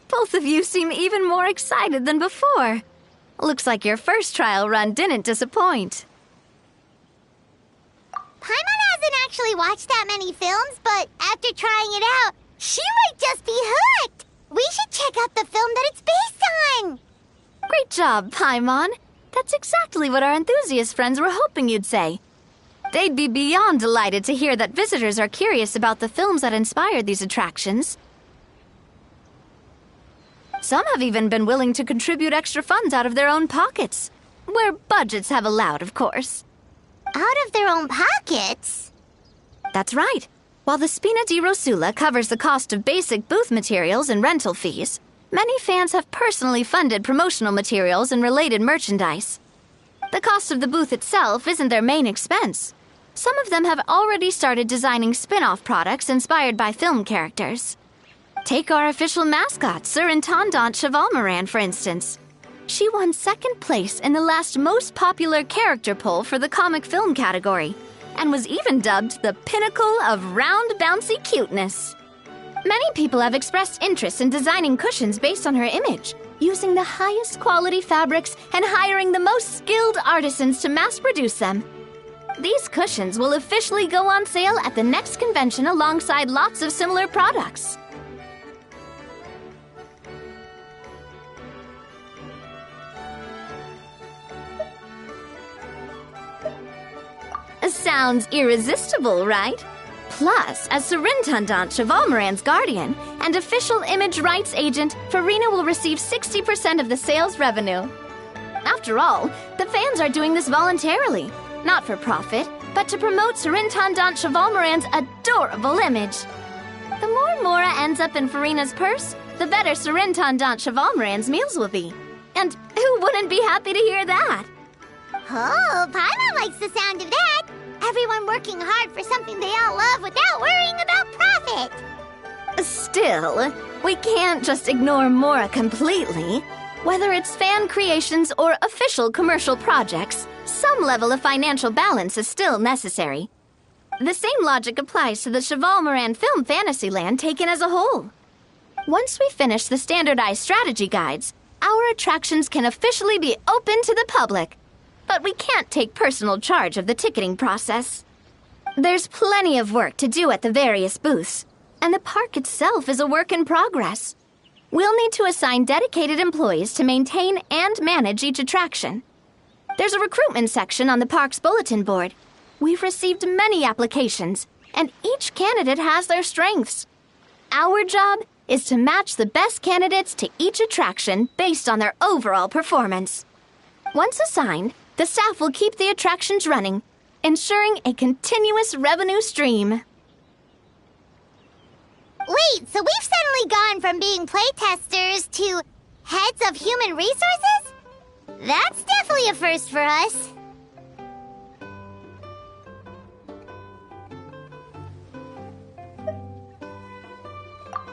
Both of you seem even more excited than before. Looks like your first trial run didn't disappoint. Paimon hasn't actually watched that many films, but after trying it out, she might just be hooked. We should check out the film that it's based on! Great job, Paimon. That's exactly what our enthusiast friends were hoping you'd say. They'd be beyond delighted to hear that visitors are curious about the films that inspired these attractions. Some have even been willing to contribute extra funds out of their own pockets. Where budgets have allowed, of course. Out of their own pockets? That's right. While the Spina di Rosula covers the cost of basic booth materials and rental fees, many fans have personally funded promotional materials and related merchandise. The cost of the booth itself isn't their main expense. Some of them have already started designing spin-off products inspired by film characters. Take our official mascot, Surintendant Chevalmoran, for instance. She won second place in the last most popular character poll for the comic film category, and was even dubbed the pinnacle of round, bouncy cuteness. Many people have expressed interest in designing cushions based on her image, using the highest quality fabrics and hiring the most skilled artisans to mass-produce them. These cushions will officially go on sale at the next convention alongside lots of similar products. Sounds irresistible, right? Plus, as Surintendant Chevalmoran's guardian and official image rights agent, Farina will receive 60% of the sales revenue. After all, the fans are doing this voluntarily, not for profit, but to promote Surintendant Chevalmoran's adorable image. The more Mora ends up in Farina's purse, the better Surintendant Chevalmoran's meals will be. And who wouldn't be happy to hear that? Oh, Paimon likes the sound of that. Everyone working hard for something they all love without worrying about profit. Still, we can't just ignore Mora completely. Whether it's fan creations or official commercial projects, some level of financial balance is still necessary. The same logic applies to the Chevalmoran Film Fantasyland taken as a whole. Once we finish the standardized strategy guides, our attractions can officially be open to the public. But we can't take personal charge of the ticketing process. There's plenty of work to do at the various booths, and the park itself is a work in progress. We'll need to assign dedicated employees to maintain and manage each attraction. There's a recruitment section on the park's bulletin board. We've received many applications, and each candidate has their strengths. Our job is to match the best candidates to each attraction based on their overall performance. Once assigned, the staff will keep the attractions running, ensuring a continuous revenue stream. Wait, so we've suddenly gone from being playtesters to heads of human resources? That's definitely a first for us.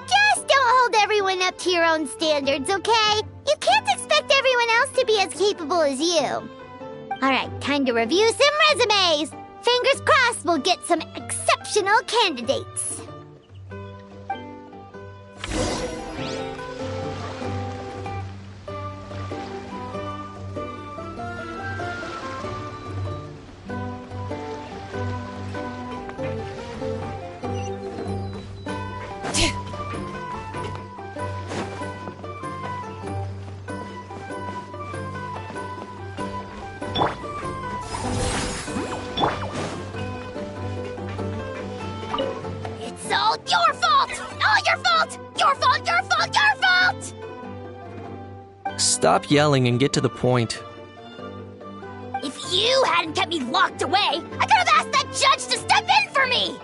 Just don't hold everyone up to your own standards, okay? You can't expect everyone else to be as capable as you. Alright, time to review some resumes. Fingers crossed we'll get some exceptional candidates. It's all your fault! All your fault! Your fault, your fault, your fault! Stop yelling and get to the point. If you hadn't kept me locked away, I could have asked that judge to step in for me!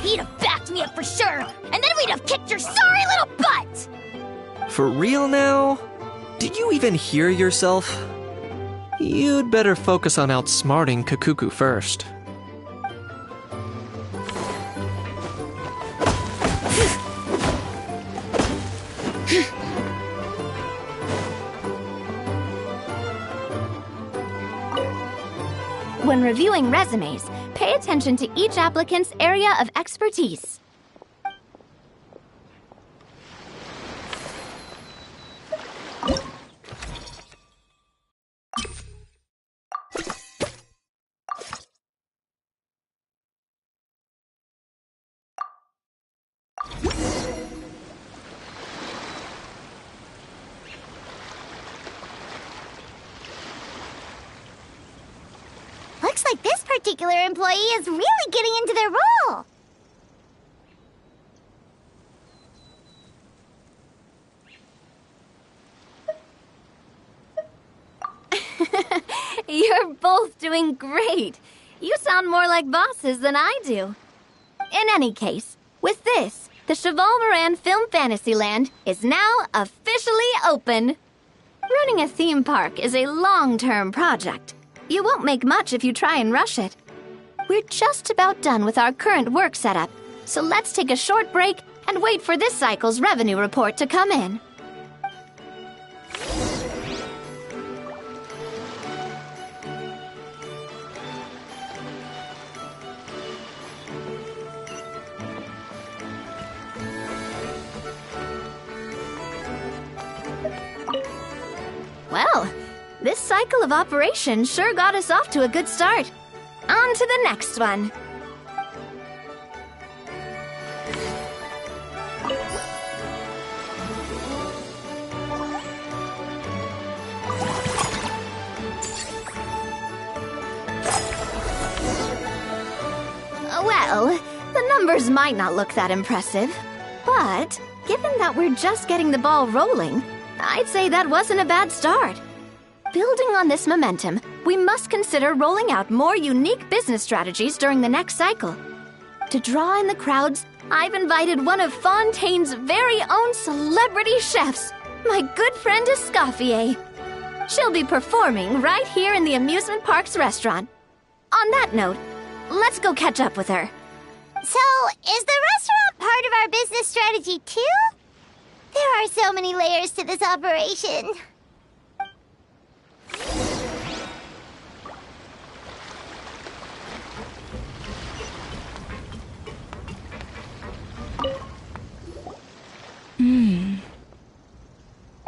He'd have backed me up for sure, and then we'd have kicked your sorry little butt! For real now? Did you even hear yourself? You'd better focus on outsmarting Kakuku first. When reviewing resumes, pay attention to each applicant's area of expertise. Looks like this particular employee is really getting into their role. You're both doing great. You sound more like bosses than I do. In any case, with this, the Cheval Moran Film Fantasyland is now officially open. Running a theme park is a long-term project. You won't make much if you try and rush it. We're just about done with our current work setup, so let's take a short break and wait for this cycle's revenue report to come in. Well, this cycle of operation sure got us off to a good start. On to the next one. Well, the numbers might not look that impressive, but given that we're just getting the ball rolling, I'd say that wasn't a bad start. Building on this momentum, we must consider rolling out more unique business strategies during the next cycle. To draw in the crowds, I've invited one of Fontaine's very own celebrity chefs, my good friend Escoffier. She'll be performing right here in the amusement park's restaurant. On that note, let's go catch up with her. So, is the restaurant part of our business strategy too? There are so many layers to this operation.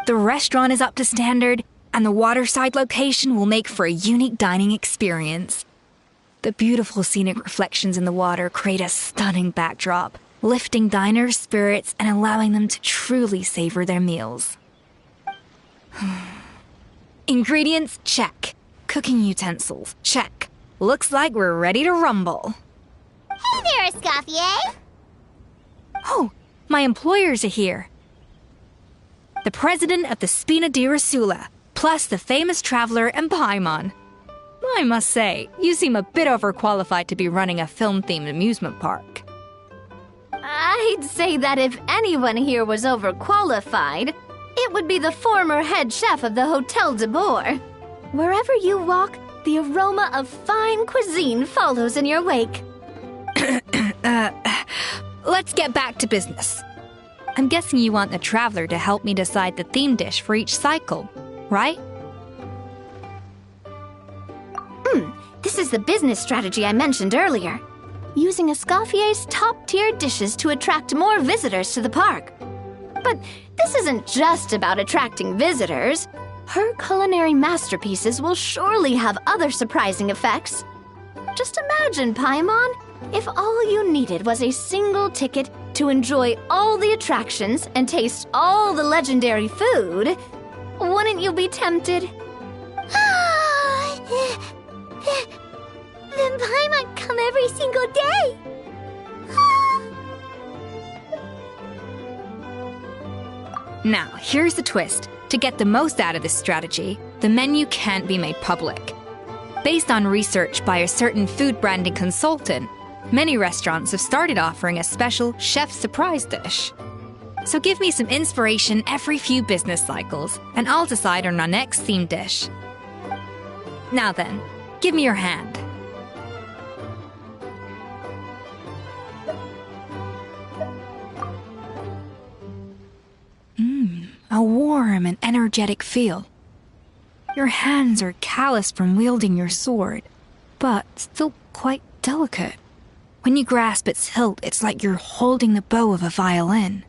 The restaurant is up to standard, and the waterside location will make for a unique dining experience. The beautiful scenic reflections in the water create a stunning backdrop, lifting diners' spirits and allowing them to truly savor their meals. Ingredients, check. Cooking utensils, check. Looks like we're ready to rumble. Hey there, Escoffier! Oh, my employers are here. The president of the Spina di Rasula, plus the famous traveler and Paimon. I must say, you seem a bit overqualified to be running a film-themed amusement park. I'd say that if anyone here was overqualified, it would be the former head chef of the Hotel de Boer. Wherever you walk, the aroma of fine cuisine follows in your wake. Let's get back to business. I'm guessing you want the traveler to help me decide the theme dish for each cycle, right? This is the business strategy I mentioned earlier. Using Escoffier's top-tier dishes to attract more visitors to the park. But this isn't just about attracting visitors. Her culinary masterpieces will surely have other surprising effects. Just imagine, Paimon, if all you needed was a single ticket to enjoy all the attractions and taste all the legendary food. Wouldn't you be tempted? Then Paimon come every single day. Now, here's the twist. To get the most out of this strategy, the menu can't be made public. Based on research by a certain food branding consultant, many restaurants have started offering a special chef surprise dish. So give me some inspiration every few business cycles, and I'll decide on our next theme dish. Now then, give me your hand. A warm and energetic feel. Your hands are calloused from wielding your sword, but still quite delicate. When you grasp its hilt, it's like you're holding the bow of a violin.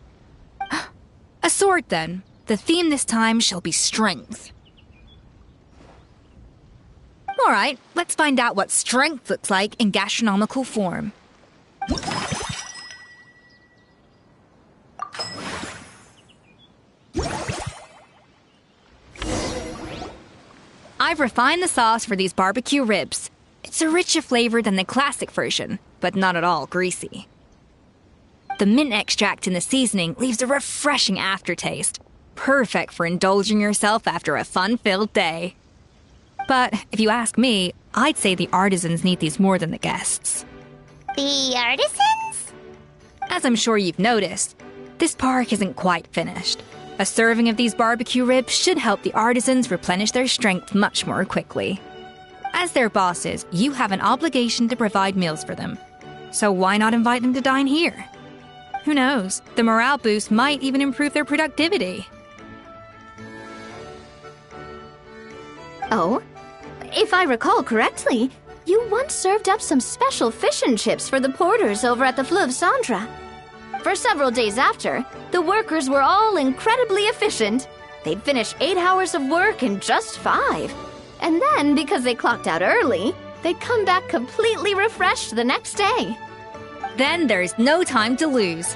A sword, then. The theme this time shall be strength. All right, let's find out what strength looks like in gastronomical form. I've refined the sauce for these barbecue ribs. It's a richer flavor than the classic version, but not at all greasy. The mint extract in the seasoning leaves a refreshing aftertaste, perfect for indulging yourself after a fun-filled day. But if you ask me, I'd say the artisans need these more than the guests. The artisans? As I'm sure you've noticed, this park isn't quite finished. A serving of these barbecue ribs should help the artisans replenish their strength much more quickly. As their bosses, you have an obligation to provide meals for them. So why not invite them to dine here? Who knows, the morale boost might even improve their productivity. Oh? If I recall correctly, you once served up some special fish and chips for the porters over at the Fleuve Cendra. For several days after, the workers were all incredibly efficient. They'd finish 8 hours of work in just 5. And then, because they clocked out early, they'd come back completely refreshed the next day. Then there's no time to lose.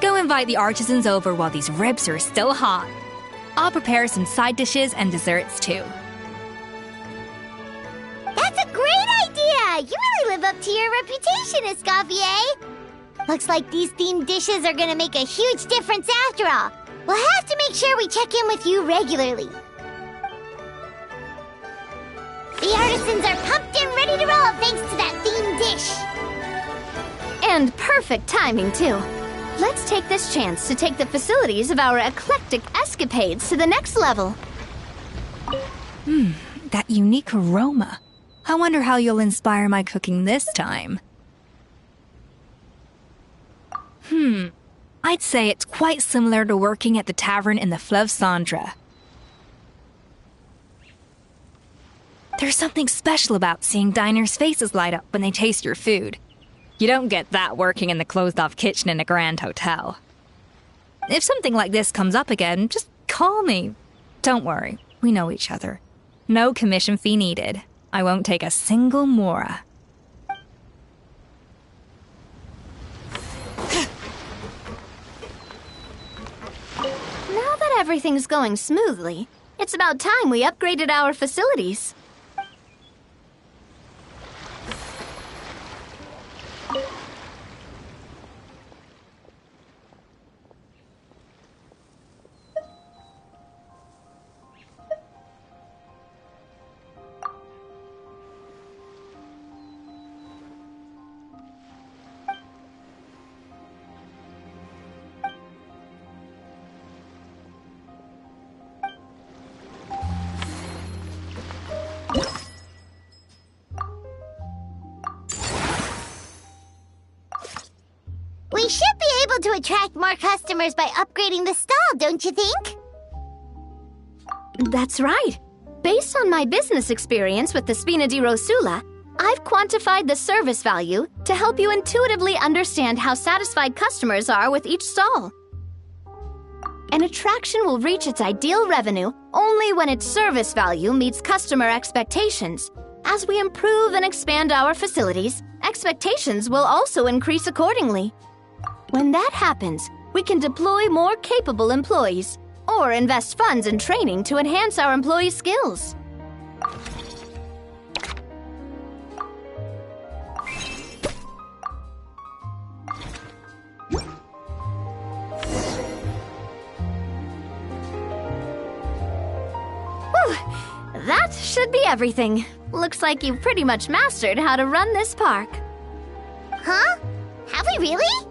Go invite the artisans over while these ribs are still hot. I'll prepare some side dishes and desserts too. That's a great idea! You really live up to your reputation, Escoffier! Looks like these themed dishes are gonna make a huge difference after all. We'll have to make sure we check in with you regularly. The artisans are pumped and ready to roll thanks to that themed dish. And perfect timing, too. Let's take this chance to take the facilities of our eclectic escapades to the next level. That unique aroma. I wonder how you'll inspire my cooking this time. I'd say it's quite similar to working at the tavern in the Fleuve Cendra. There's something special about seeing diners' faces light up when they taste your food. You don't get that working in the closed-off kitchen in a grand hotel. If something like this comes up again, just call me. Don't worry, we know each other. No commission fee needed. I won't take a single mora. Now that everything's going smoothly, it's about time we upgraded our facilities. We should be able to attract more customers by upgrading the stall, don't you think? That's right. Based on my business experience with the Spina di Rosula, I've quantified the service value to help you intuitively understand how satisfied customers are with each stall. An attraction will reach its ideal revenue only when its service value meets customer expectations. As we improve and expand our facilities, expectations will also increase accordingly. When that happens, we can deploy more capable employees or invest funds in training to enhance our employees' skills. Whew, that should be everything. Looks like you've pretty much mastered how to run this park. Huh? Have we really?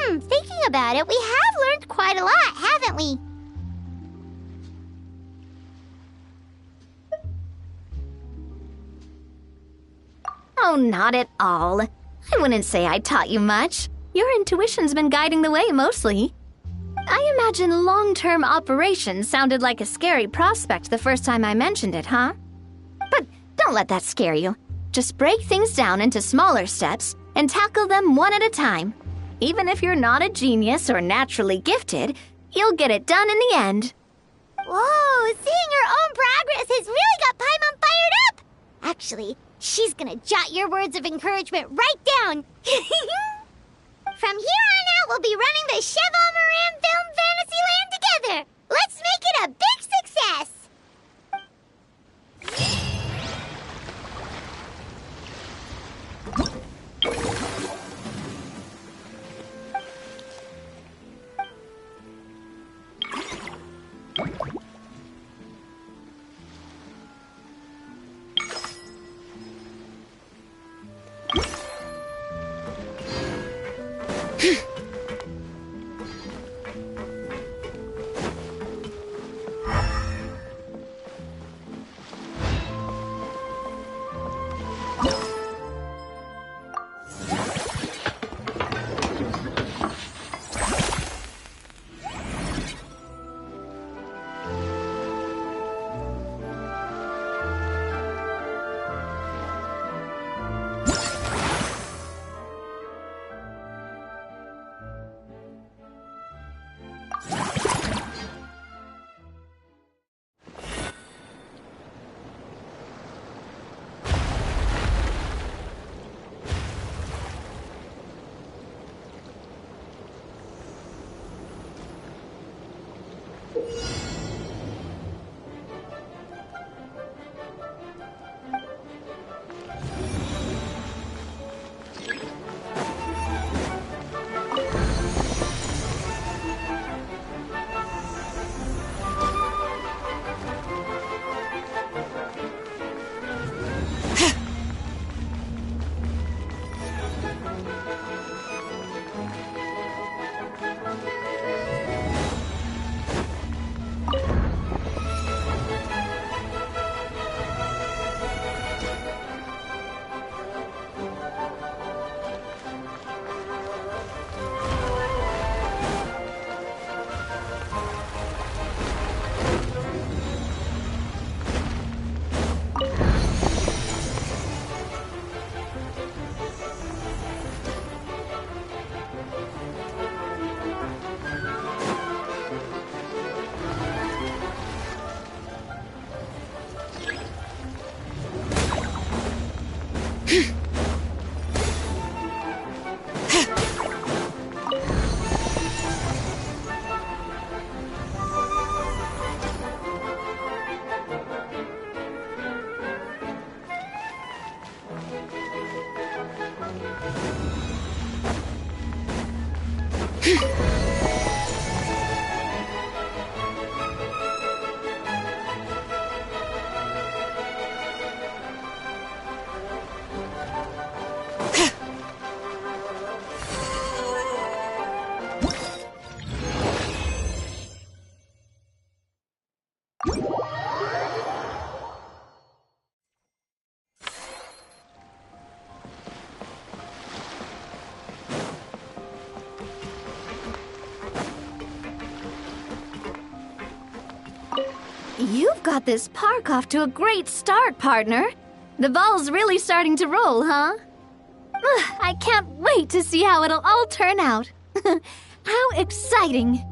Thinking about it, we have learned quite a lot, haven't we? Oh, not at all. I wouldn't say I taught you much. Your intuition's been guiding the way mostly. I imagine long-term operations sounded like a scary prospect the first time I mentioned it, huh? But don't let that scare you. Just break things down into smaller steps and tackle them one at a time. Even if you're not a genius or naturally gifted, you'll get it done in the end. Whoa, seeing your own progress has really got Paimon fired up! Actually, she's gonna jot your words of encouragement right down. From here on out, we'll be running the Cheval Moran Film Fantasyland together. Let's make it a big success! You've got this park off to a great start, partner. The ball's really starting to roll, huh? I can't wait to see how it'll all turn out. How exciting!